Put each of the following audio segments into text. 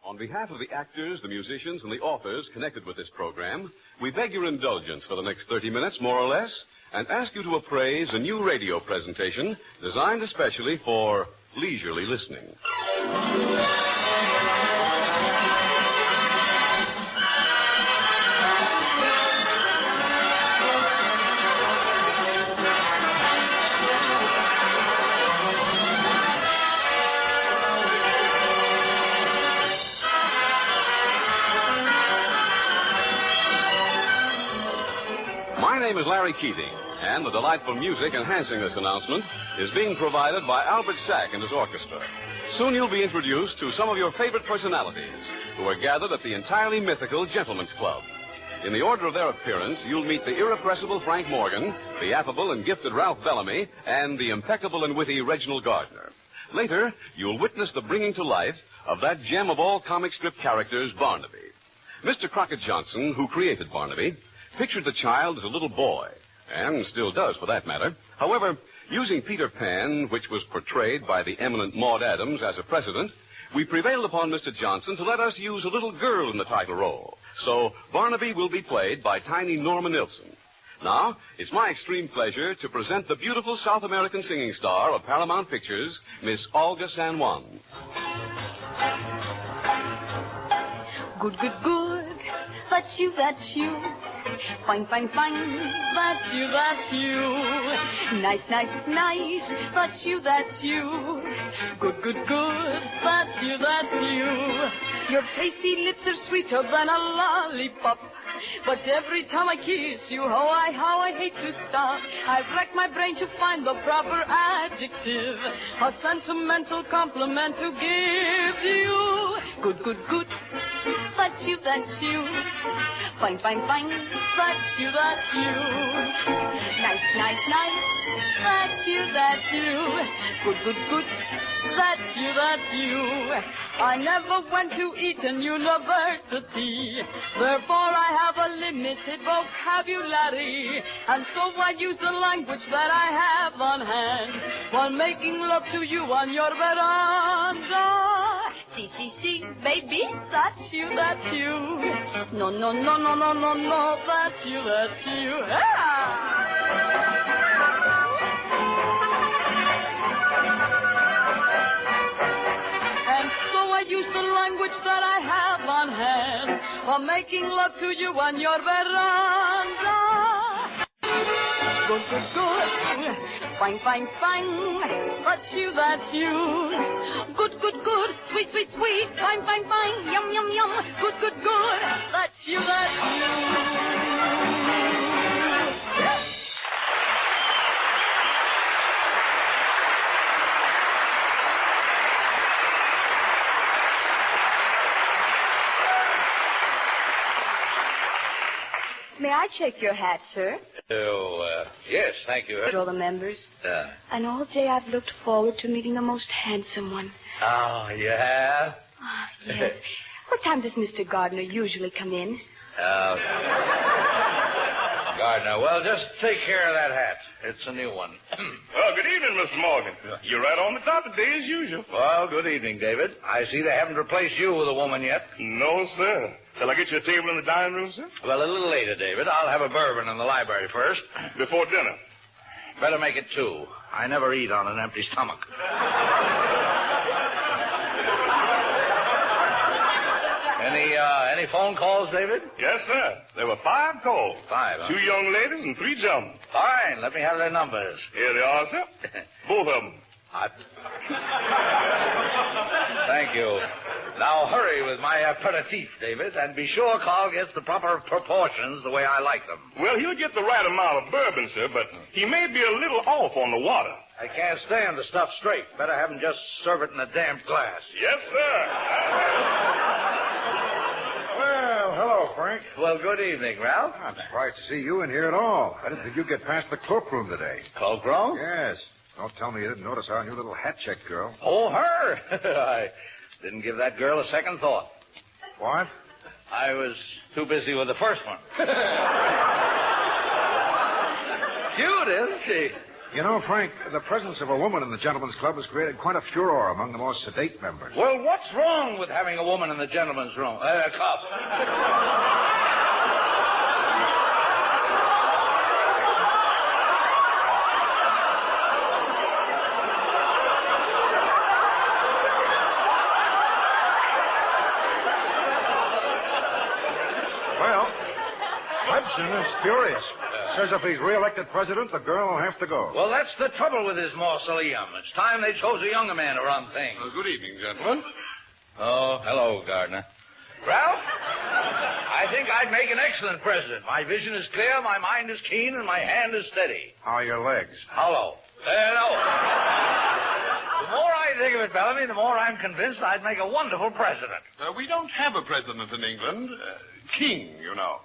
On behalf of the actors, the musicians, and the authors connected with this program, we beg your indulgence for the next 30 minutes, more or less, and ask you to appraise a new radio presentation designed especially for leisurely listening. My name is Larry Keating, and the delightful music enhancing this announcement is being provided by Albert Sack and his orchestra. Soon you'll be introduced to some of your favorite personalities who are gathered at the entirely mythical Gentlemen's Club. In the order of their appearance, you'll meet the irrepressible Frank Morgan, the affable and gifted Ralph Bellamy, and the impeccable and witty Reginald Gardner. Later, you'll witness the bringing to life of that gem of all comic strip characters, Barnaby. Mr. Crockett Johnson, who created Barnaby, pictured the child as a little boy, and still does for that matter. However, using Peter Pan, which was portrayed by the eminent Maude Adams, as a precedent, we prevailed upon Mr. Johnson to let us use a little girl in the title role. So Barnaby will be played by tiny Norma Nilsson. Now, it's my extreme pleasure to present the beautiful South American singing star of Paramount Pictures, Miss Olga San Juan. Good, good, good. That's you, that's you. Fine, fine, fine. That's you, that's you. Nice, nice, nice. That's you, that's you. Good, good, good. That's you, that's you. Your pasty lips are sweeter than a lollipop. But every time I kiss you, how I hate to stop. I've racked my brain to find the proper adjective, a sentimental compliment to give you. Good, good, good. That's you, that's you. Fine, fine, fine. That's you, that's you. Nice, nice, nice. That's you, that's you. Good, good, good. That's you, that's you. I never went to Eton University, therefore I have a limited vocabulary, and so I use the language that I have on hand while making love to you on your veranda. See, baby, that's you, that's you. No, no, no, no, no, no, no, that's you, that's you. And so I use the language that I have on hand while making love to you on your veranda. Good, good, good. Fine, fine, fine. That's you, that's you. Good, good, good. Sweet, sweet, sweet. Fine, fine, fine. Yum, yum, yum. Good, good, good. That's you, that's you. May I check your hat, sir? Yes, thank you. All the members. And all day I've looked forward to meeting the most handsome one. Oh, you have? Oh, yes. What time does Mr. Gardner usually come in? Gardner, well, just take care of that hat. It's a new one. Well, good evening, Mr. Morgan. You're right on the dot today as usual. Well, good evening, David. I see they haven't replaced you with a woman yet. No, sir. Shall I get you a table in the dining room, sir? Well, a little later, David. I'll have a bourbon in the library first. Before dinner? Better make it 2. I never eat on an empty stomach. Any phone calls, David? Yes, sir. There were 5 calls. 5, huh? 2 young ladies and 3 gentlemen. Fine. Let me have their numbers. Here they are, sir. Both of them. Thank you. Now hurry with my aperitif, David, and be sure Carl gets the proper proportions the way I like them. Well, he'll get the right amount of bourbon, sir, but he may be a little off on the water. I can't stand the stuff straight. Better have him just serve it in a damp glass. Yes, sir. Well, hello, Frank. Well, good evening, Ralph. I'm surprised to see you in here at all. I didn't think you'd get past the cloakroom today. Cloakroom? Yes. Don't tell me you didn't notice our new little hat check girl. Oh, her. I didn't give that girl a second thought. What? I was too busy with the first one. Cute, isn't she? You know, Frank, the presence of a woman in the gentlemen's club has created quite a furor among the more sedate members. Well, what's wrong with having a woman in the gentleman's room? Club. Well, Hudson is furious. Says if he's reelected president, the girl will have to go. Well, that's the trouble with his mausoleum. It's time they chose a younger man to run things. Good evening, gentlemen. Oh, hello, Gardner. Ralph, I think I'd make an excellent president. My vision is clear, my mind is keen, and my hand is steady. How are your legs? Hollow. No. The more I think of it, Bellamy, the more I'm convinced I'd make a wonderful president. We don't have a president in England. King, you know.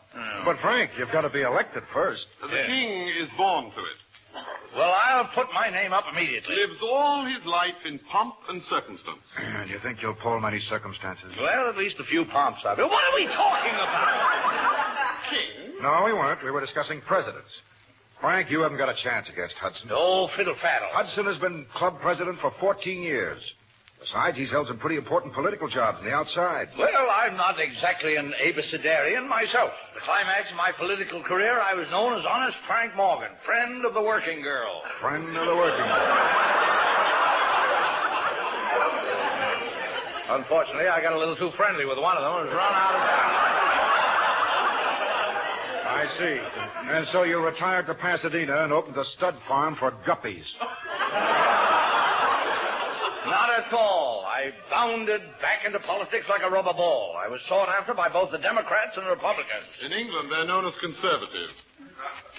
But, Frank, you've got to be elected first. The king is born to it. Well, I'll put my name up immediately. Lives all his life in pomp and circumstance. Do you think you'll pull many circumstances? Well, at least a few pomps of it. What are we talking about? King? No, we weren't. We were discussing presidents. Frank, you haven't got a chance against Hudson. No fiddle-faddle. Hudson has been club president for 14 years. Besides, he's held some pretty important political jobs on the outside. Well, I'm not exactly an abecedarian myself. The climax of my political career, I was known as Honest Frank Morgan, friend of the working girl. Friend of the working girl. Unfortunately, I got a little too friendly with one of them and was run out of town. I see. And so you retired to Pasadena and opened a stud farm for guppies. Not at all. I bounded back into politics like a rubber ball. I was sought after by both the Democrats and the Republicans. In England, they're known as conservatives.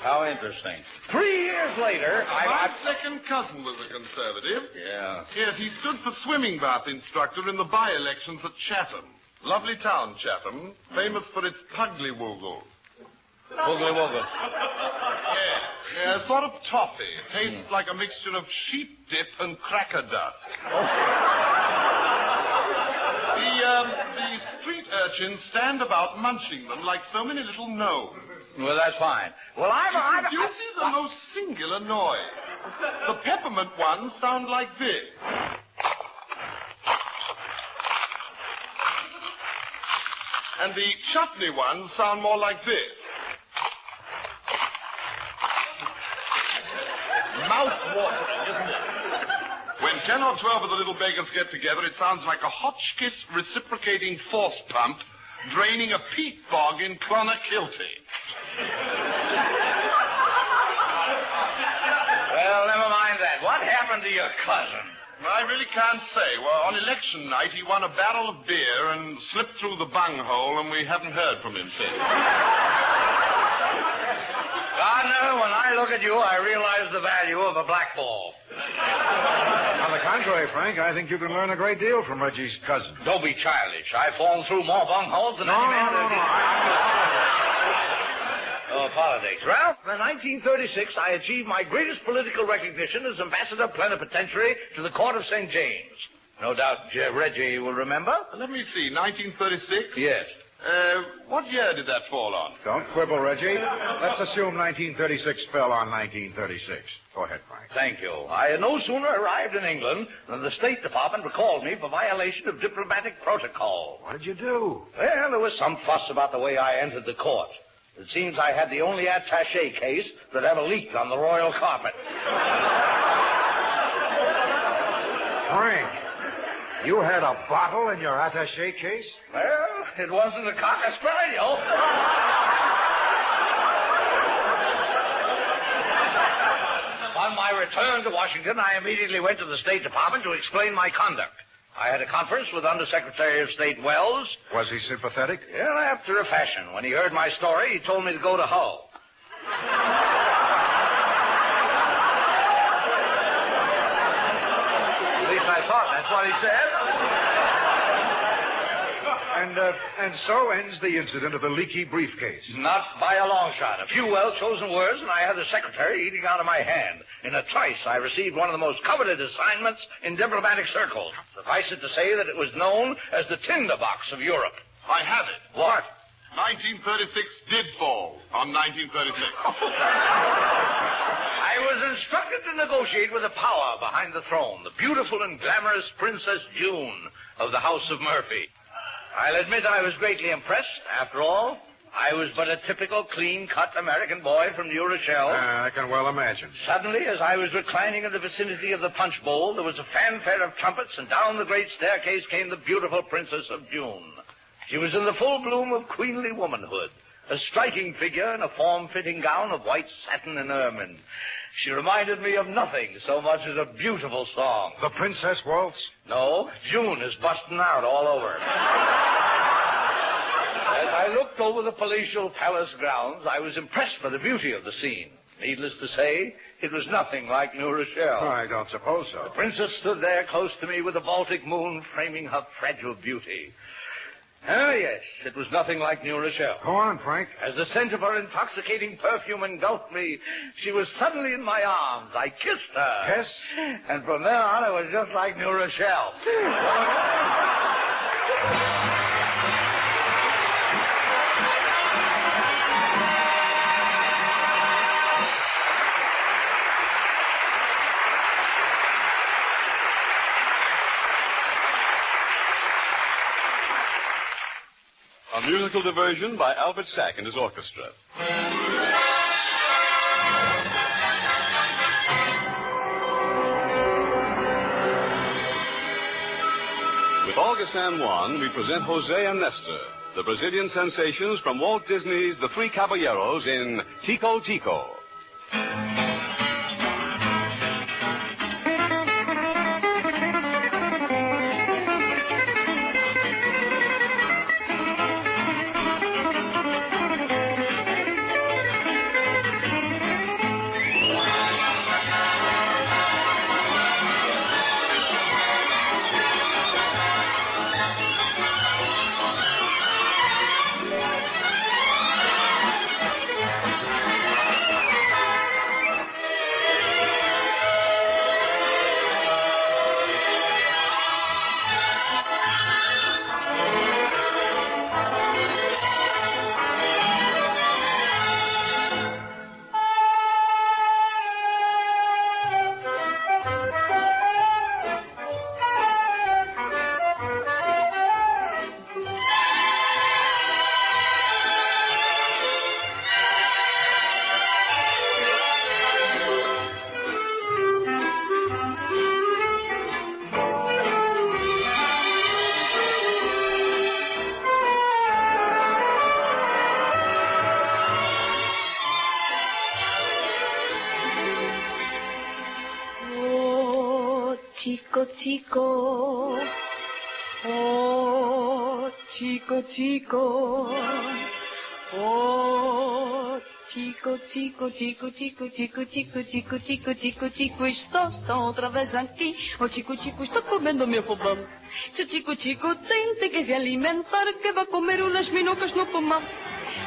How interesting. 3 years later, My second cousin was a conservative. Yeah. Yes, he stood for swimming bath instructor in the by-elections at Chatham. Lovely town, Chatham, famous for its puggly-woogles. Woogly-woogle. Yeah, sort of toffee. It tastes like a mixture of sheep dip and cracker dust. The street urchins stand about munching them like so many little gnomes. Well, that's fine. Well, It produces a most singular noise. The peppermint ones sound like this. And the chutney ones sound more like this. Mouth-watering, isn't it? When 10 or 12 of the little beggars get together, it sounds like a Hotchkiss reciprocating force pump draining a peat bog in Clonakilty. Well, never mind that. What happened to your cousin? I really can't say. Well, on election night, he won a barrel of beer and slipped through the bunghole, and we haven't heard from him since. Gardner, when I look at you, I realize the value of a black ball. On the contrary, Frank, I think you can learn a great deal from Reggie's cousin. Don't be childish. I've fallen through more bungholes than any man. Oh, politics. Ralph, in 1936, I achieved my greatest political recognition as ambassador plenipotentiary to the court of St. James. No doubt Reggie will remember. Let me see, 1936? Yes. What year did that fall on? Don't quibble, Reggie. Let's assume 1936 fell on 1936. Go ahead, Frank. Thank you. I had no sooner arrived in England than the State Department recalled me for violation of diplomatic protocol. What did you do? Well, there was some fuss about the way I entered the court. It seems I had the only attaché case that ever leaked on the royal carpet. Frank, you had a bottle in your attaché case? Well, it wasn't a cocker spaniel. On my return to Washington, I immediately went to the State Department to explain my conduct. I had a conference with Undersecretary of State Wells. Was he sympathetic? Well, after a fashion. When he heard my story, he told me to go to Hull. At least I thought that's what he said. And so ends the incident of the leaky briefcase. Not by a long shot. A few well-chosen words, and I had the secretary eating out of my hand. In a trice, I received one of the most coveted assignments in diplomatic circles. Suffice it to say that it was known as the tinderbox of Europe. I have it. What? 1936 did fall on 1936. I was instructed to negotiate with the power behind the throne, the beautiful and glamorous Princess June of the House of Murphy. I'll admit I was greatly impressed. After all, I was but a typical clean-cut American boy from New Rochelle. I can well imagine. Suddenly, as I was reclining in the vicinity of the punch bowl, there was a fanfare of trumpets, and down the great staircase came the beautiful Princess of June. She was in the full bloom of queenly womanhood, a striking figure in a form-fitting gown of white satin and ermine. She reminded me of nothing so much as a beautiful song. The Princess Waltz? No, June is busting out all over. As I looked over the palatial palace grounds, I was impressed by the beauty of the scene. Needless to say, it was nothing like New Rochelle. I don't suppose so. The princess stood there close to me with the Baltic moon framing her fragile beauty. Ah, yes, it was nothing like New Rochelle. Go on, Frank. As the scent of her intoxicating perfume engulfed me, she was suddenly in my arms. I kissed her. Kiss? And from then on, it was just like New Rochelle. A musical diversion by Albert Sack and his orchestra. With Olga San Juan, we present Jose and Nestor, the Brazilian sensations from Walt Disney's The Three Caballeros in Tico Tico. Chico, chico, oh, chico, chico, oh, chico, chico, chico, chico, chico, chico, chico, chico, chico, chico, estou outra vez aqui. Oh, chico, chico, estou comendo meu pulmão. Se o chico, chico tem que se alimentar, que vai comer umas minocas no pulmão.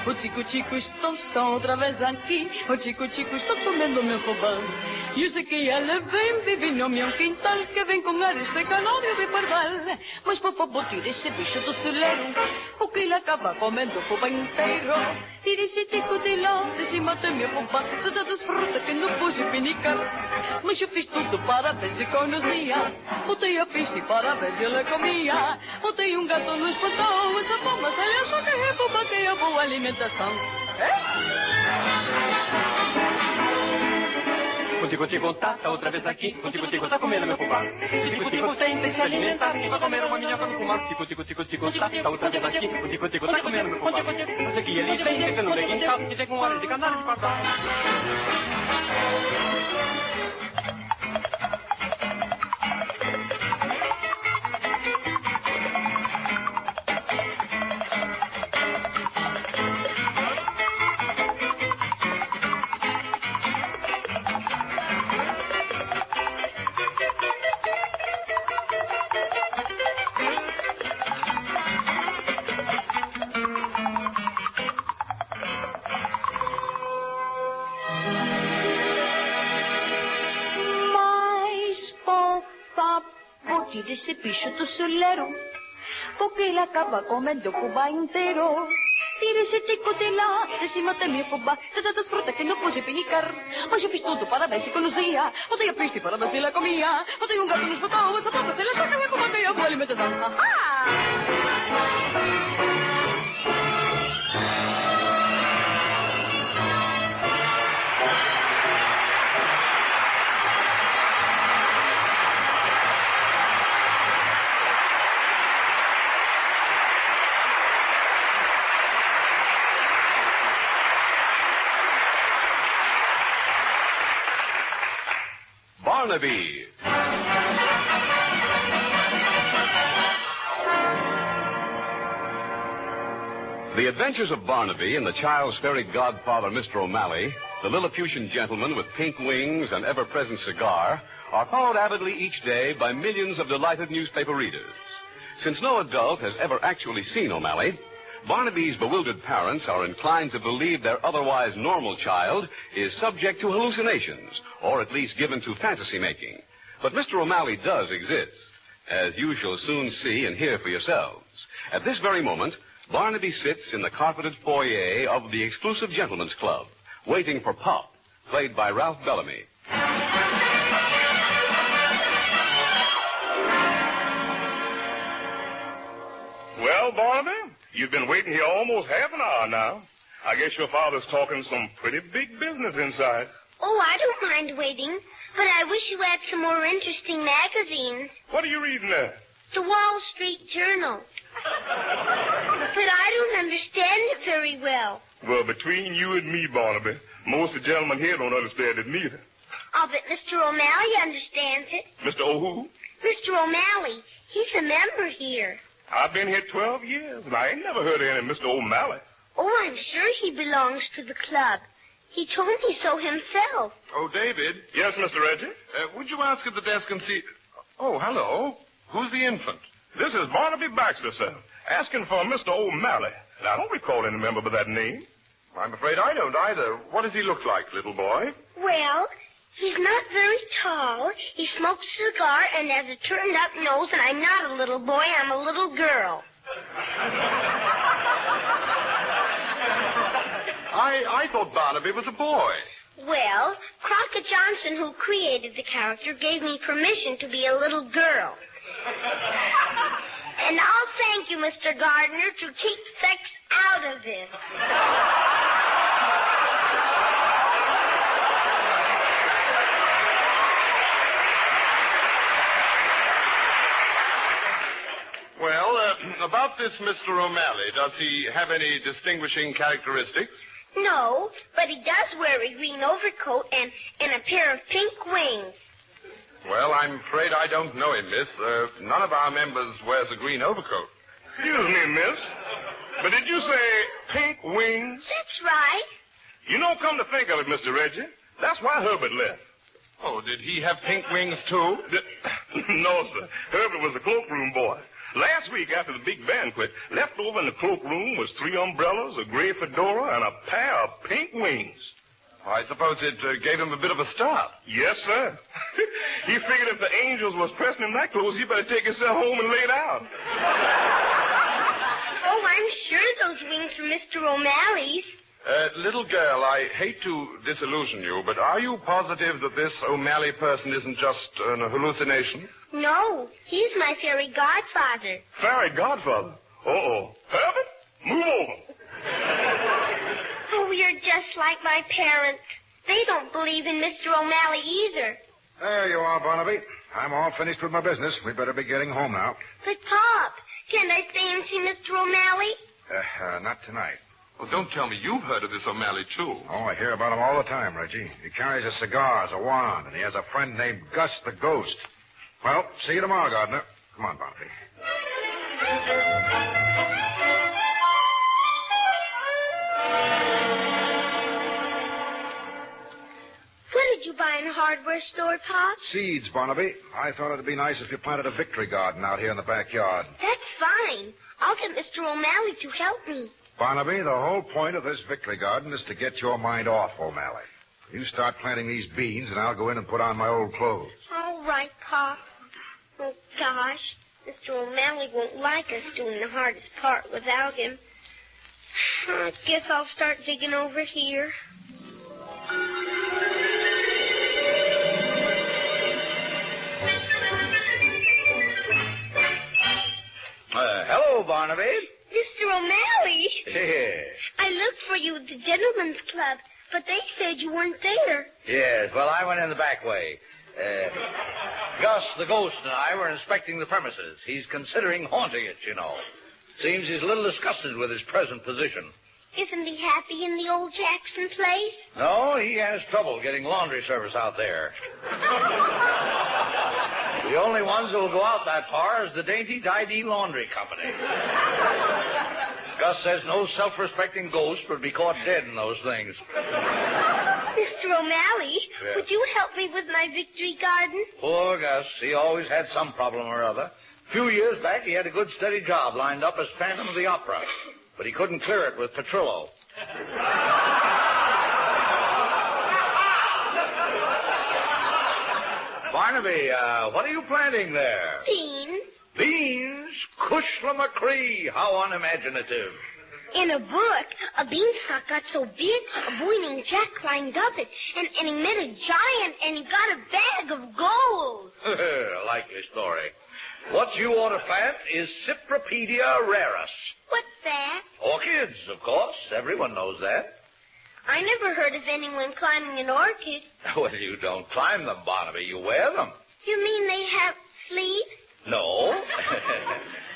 O chico, chico, estou outra vez aqui. O chico, chico, estou comendo meu pulmão. E eu sei que ele vive no meu quintal, que vem com ares de canório de parval. Mas por favor, tire esse bicho do celeiro, porque ele acaba comendo o pulmão inteiro. Tire esse tico de lá, de cima do meu pulmão, todas as frutas que não pôde pinicar. Mas eu fiz tudo para ver se economia. Botei a pista para ver se ele comia. Botei gato no espantão, essa palma saiu só que rebomba que é boa alimentação. O tico-tico tá outra vez aqui. O tico-tico tá comendo meu fubá. O tico-tico tem que se alimentar e vai comer uma minhoca no fumar. O tico-tico tá outra vez aqui. O tico-tico tá comendo meu fubá. Isso aqui ele vem pegando um leguinchal e tem com hora de canalha de pardal. Desse bicho do celeiro, porque ele acaba comendo o fubá inteiro. Tire se tico de lá, se cima tem minha fubá, se tantas frutas que não pode pinicar. Mas eu fiz tudo para ver se conhecia. Botei a pista para ver se ela comia. Botei um gato nos botões, essa papa se ela saca, vai combater a boa alimentação. Barnaby. The Adventures of Barnaby and the child's fairy godfather, Mr. O'Malley, the Lilliputian gentleman with pink wings and ever-present cigar, are followed avidly each day by millions of delighted newspaper readers. Since no adult has ever actually seen O'Malley, Barnaby's bewildered parents are inclined to believe their otherwise normal child is subject to hallucinations, or at least given to fantasy making. But Mr. O'Malley does exist, as you shall soon see and hear for yourselves. At this very moment, Barnaby sits in the carpeted foyer of the exclusive Gentlemen's Club, waiting for Pop, played by Ralph Bellamy. Well, Barnaby, you've been waiting here almost half an hour now. I guess your father's talking some pretty big business inside. Oh, I don't mind waiting, but I wish you had some more interesting magazines. What are you reading there? The Wall Street Journal. But I don't understand it very well. Well, between you and me, Barnaby, most of the gentlemen here don't understand it neither. I'll bet Mr. O'Malley understands it. Mr. O'Who? Mr. O'Malley. He's a member here. I've been here 12 years, and I ain't never heard of any Mr. O'Malley. Oh, I'm sure he belongs to the club. He told me so himself. Oh, David. Yes, Mr. Reggie? Would you ask at the desk and see... Oh, hello. Who's the infant? This is Barnaby Baxter, sir, asking for Mr. O'Malley. And I don't recall any member by that name. I'm afraid I don't either. What does he look like, little boy? Well, he's not very tall. He smokes a cigar and has a turned-up nose, and I'm not a little boy. I'm a little girl. I thought Barnaby was a boy. Well, Crockett Johnson, who created the character, gave me permission to be a little girl. And I'll thank you, Mr. Gardner, to keep sex out of this. Well, about this Mr. O'Malley, does he have any distinguishing characteristics? No, but he does wear a green overcoat and a pair of pink wings. Well, I'm afraid I don't know him, miss. None of our members wears a green overcoat. Excuse me, miss. But did you say pink wings? That's right. You know, come to think of it, Mr. Reggie, that's why Herbert left. Oh, did he have pink wings, too? No, sir. Herbert was a cloakroom boy. Last week, after the big banquet, left over in the cloakroom was 3 umbrellas, a gray fedora, and a pair of pink wings. I suppose it gave him a bit of a start. Yes, sir. He figured if the angels was pressing him that close, he better take himself home and lay down. Oh, I'm sure those wings were Mr. O'Malley's. Little girl, I hate to disillusion you, but are you positive that this O'Malley person isn't just an hallucination? No, he's my fairy godfather. Fairy godfather? Uh-oh. Herbert, move over. Oh, you're just like my parents. They don't believe in Mr. O'Malley either. There you are, Barnaby. I'm all finished with my business. We better be getting home now. But, Pop, can't I stay and see Mr. O'Malley? Not tonight. Well, don't tell me you've heard of this O'Malley, too. Oh, I hear about him all the time, Reggie. He carries a cigar as a wand, and he has a friend named Gus the Ghost. Well, see you tomorrow, Gardner. Come on, Barnaby. What did you buy in the hardware store, Pop? Seeds, Barnaby. I thought it'd be nice if you planted a victory garden out here in the backyard. That's fine. I'll get Mr. O'Malley to help me. Barnaby, the whole point of this victory garden is to get your mind off O'Malley. You start planting these beans, and I'll go in and put on my old clothes. All right, Pop. Oh, gosh. Mr. O'Malley won't like us doing the hardest part without him. I guess I'll start digging over here. Hello, Barnaby. Mr. O'Malley. Yes. I looked for you at the Gentlemen's Club, but they said you weren't there. Yes, well, I went in the back way. Gus, the ghost, and I were inspecting the premises. He's considering haunting it, you know. Seems he's a little disgusted with his present position. Isn't he happy in the old Jackson place? No, he has trouble getting laundry service out there. The only ones who will go out that far is the Dainty Tidy Laundry Company. Gus says no self-respecting ghost would be caught dead in those things. Mr. O'Malley, Yeah. would you help me with my victory garden? Poor Gus, he always had some problem or other. A few years back, he had a good steady job lined up as Phantom of the Opera, but he couldn't clear it with Petrillo. Barnaby, what are you planting there? Beans. Beans? Cushla McCree, how unimaginative. In a book, a beanstalk got so big, a boy named Jack climbed up it, and he met a giant, and he got a bag of gold. A likely story. What you ought to plant is Cypripedium rarus. What's that? Orchids, of course. Everyone knows that. I never heard of anyone climbing an orchid. Well, you don't climb them, Barnaby. You wear them. You mean they have sleeves? No.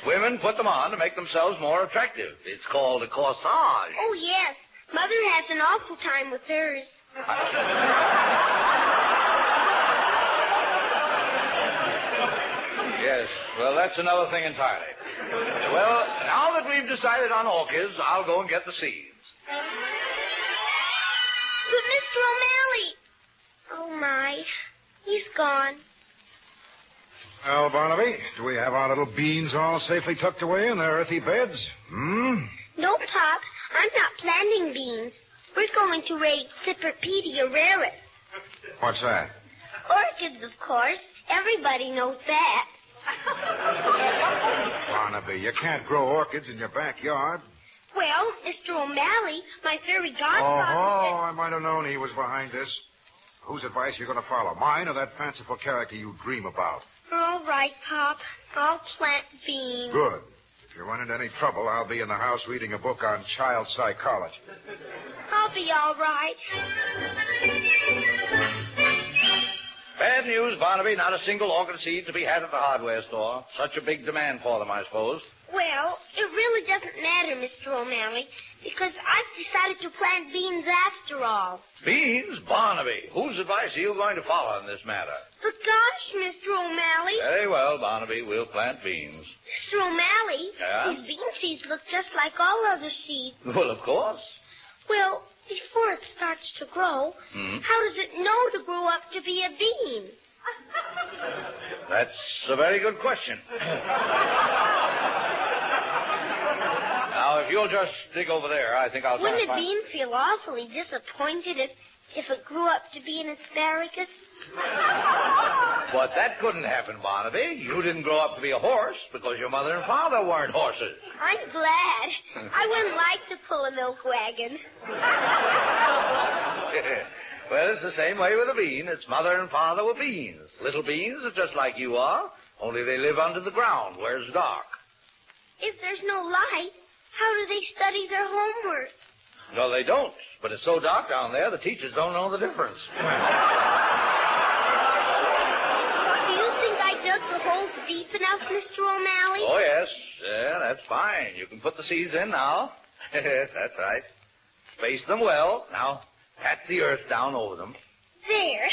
Women put them on to make themselves more attractive. It's called a corsage. Oh, yes. Mother has an awful time with hers. Yes, well, that's another thing entirely. Well, now that we've decided on orchids, I'll go and get the seeds. But Mr. O'Malley... Oh, my. He's gone. Well, Barnaby, do we have our little beans all safely tucked away in their earthy beds? No, Pop. I'm not planting beans. We're going to raise Cypripedium rarus. What's that? Orchids, of course. Everybody knows that. Barnaby, you can't grow orchids in your backyard. Well, Mr. O'Malley, my fairy Oh, godfather I might have known he was behind this. Whose advice are you going to follow, mine or that fanciful character you dream about? said... All right, Pop. I'll plant beans. Good. If you run into any trouble, I'll be in the house reading a book on child psychology. I'll be all right. Bad news, Barnaby. Not a single orchid seed to be had at the hardware store. Such a big demand for them, I suppose. Well, it really doesn't matter, Mr. O'Malley, because I've decided to plant beans after all. Beans? Barnaby, whose advice are you going to follow in this matter? But gosh, Mr. O'Malley. Very well, Barnaby. We'll plant beans. Mr. O'Malley, Yeah? these bean seeds look just like all other seeds. Well, of course. Well, before it starts to grow, how does it know to grow up to be a bean? That's a very good question. Now, if you'll just dig over there, I think I'll try Wouldn't and a find... bean feel awfully disappointed if it grew up to be an asparagus? But that couldn't happen, Barnaby. You didn't grow up to be a horse because your mother and father weren't horses. I'm glad. I wouldn't like to pull a milk wagon. Well, it's the same way with a bean. Its mother and father were beans. Little beans are just like you are, only they live under the ground where it's dark. If there's no light, how do they study their homework? No, they don't. But it's so dark down there, the teachers don't know the difference. Do you think I dug the holes deep enough, Mr. O'Malley? Oh, yes. Yeah, that's fine. You can put the seeds in now. That's right. Space them well. Now, pat the earth down over them. There.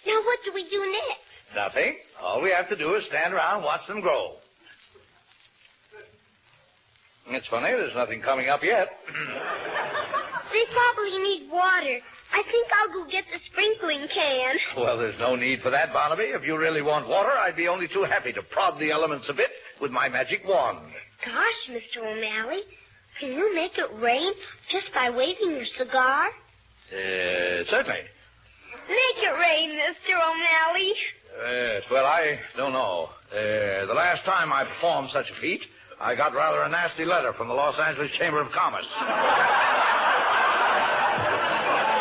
Now what do we do next? Nothing. All we have to do is stand around and watch them grow. It's funny, there's nothing coming up yet. They probably need water. I think I'll go get the sprinkling can. Well, there's no need for that, Barnaby. If you really want water, I'd be only too happy to prod the elements a bit with my magic wand. Gosh, Mr. O'Malley, can you make it rain just by waving your cigar? Certainly. Make it rain, Mr. O'Malley. Well, I don't know. The last time I performed such a feat, I got rather a nasty letter from the Los Angeles Chamber of Commerce.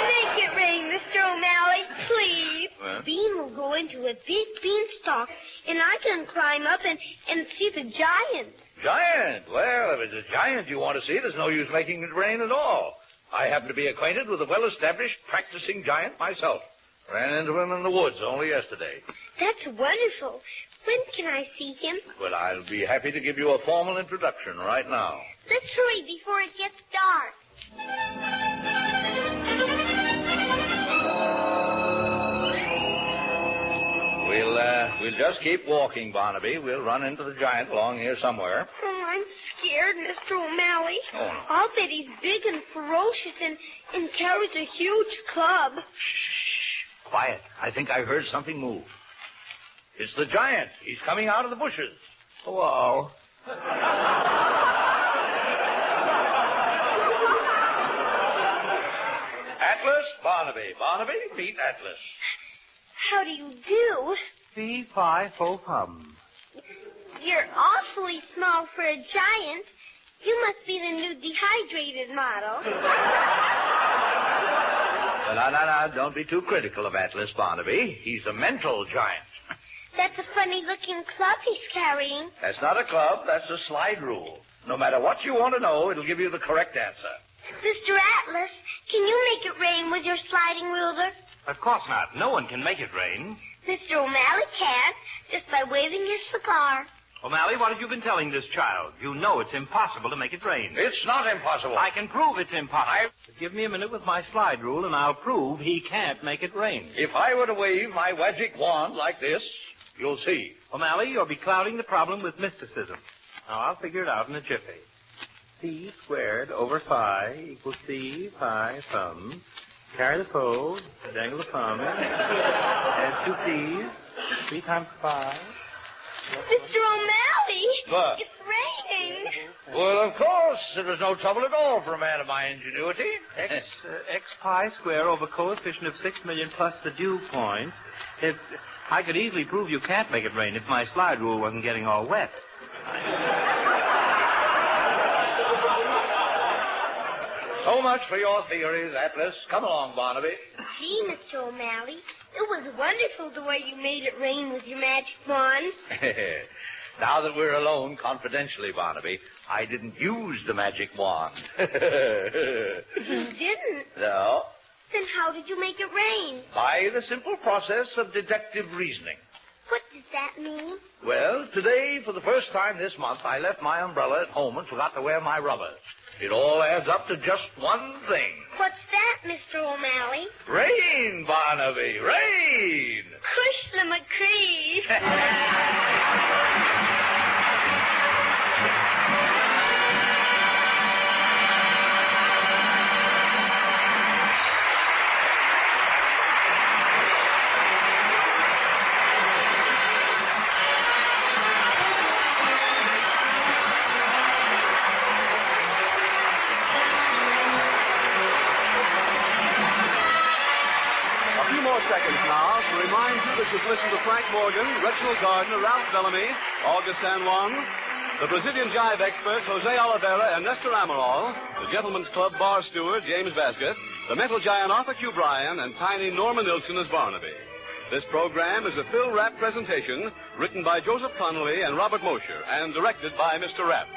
Make it rain, Mr. O'Malley, please. Well? Bean will go into a big beanstalk, and I can climb up and see the giant. Giant? Well, if it's a giant you want to see, there's no use making it rain at all. I happen to be acquainted with a well-established practicing giant myself. Ran into him in the woods only yesterday. That's wonderful. When can I see him? Well, I'll be happy to give you a formal introduction right now. Let's hurry before it gets dark. We'll just keep walking, Barnaby. We'll run into the giant along here somewhere. Oh, I'm scared, Mr. O'Malley. Oh, no. I'll bet he's big and ferocious and carries a huge club. Shh. Quiet. I think I heard something move. It's the giant. He's coming out of the bushes. Hello. Atlas, Barnaby. Barnaby, meet Atlas. How do you do? Fee, fi, fo, fum. You're awfully small for a giant. You must be the new dehydrated model. Well, now, don't be too critical of Atlas, Barnaby. He's a mental giant. That's a funny-looking club he's carrying. That's not a club. That's a slide rule. No matter what you want to know, it'll give you the correct answer. Mr. Atlas, can you make it rain with your sliding ruler? Of course not. No one can make it rain. Mr. O'Malley can, just by waving his cigar. O'Malley, what have you been telling this child? You know it's impossible to make it rain. It's not impossible. I can prove it's impossible. Give me a minute with my slide rule, and I'll prove he can't make it rain. If I were to wave my magic wand like this, you'll see. O'Malley, you'll be clouding the problem with mysticism. Now, I'll figure it out in a jiffy. C squared over phi equals C pi thumb. Carry the foe, dangle the thumb, add 2 P's, 3 times 5. Mr. O'Malley! What? It's raining! Well, of course. It was no trouble at all for a man of my ingenuity. X pi square over coefficient of 6 million plus the dew point. If I could easily prove you can't make it rain if my slide rule wasn't getting all wet. So much for your theories, Atlas. Come along, Barnaby. Gee, Mr. O'Malley, it was wonderful the way you made it rain with your magic wand. Now that we're alone, confidentially, Barnaby, I didn't use the magic wand. You didn't? No. Then how did you make it rain? By the simple process of deductive reasoning. What does that mean? Well, today, for the first time this month, I left my umbrella at home and forgot to wear my rubbers. It all adds up to just one thing. What's that, Mr. O'Malley? Rain, Barnaby, rain! Kushla McCree. Seconds now to remind you that you've listened to Frank Morgan, Reginald Gardner, Ralph Bellamy, August San Juan, the Brazilian jive experts Jose Oliveira and Nestor Amaral, the Gentlemen's Club bar steward James Baskett, the mental giant Arthur Q. Bryan, and tiny Norma Nilsson as Barnaby. This program is a Phil Rapp presentation written by Joseph Connolly and Robert Mosher and directed by Mr. Rapp.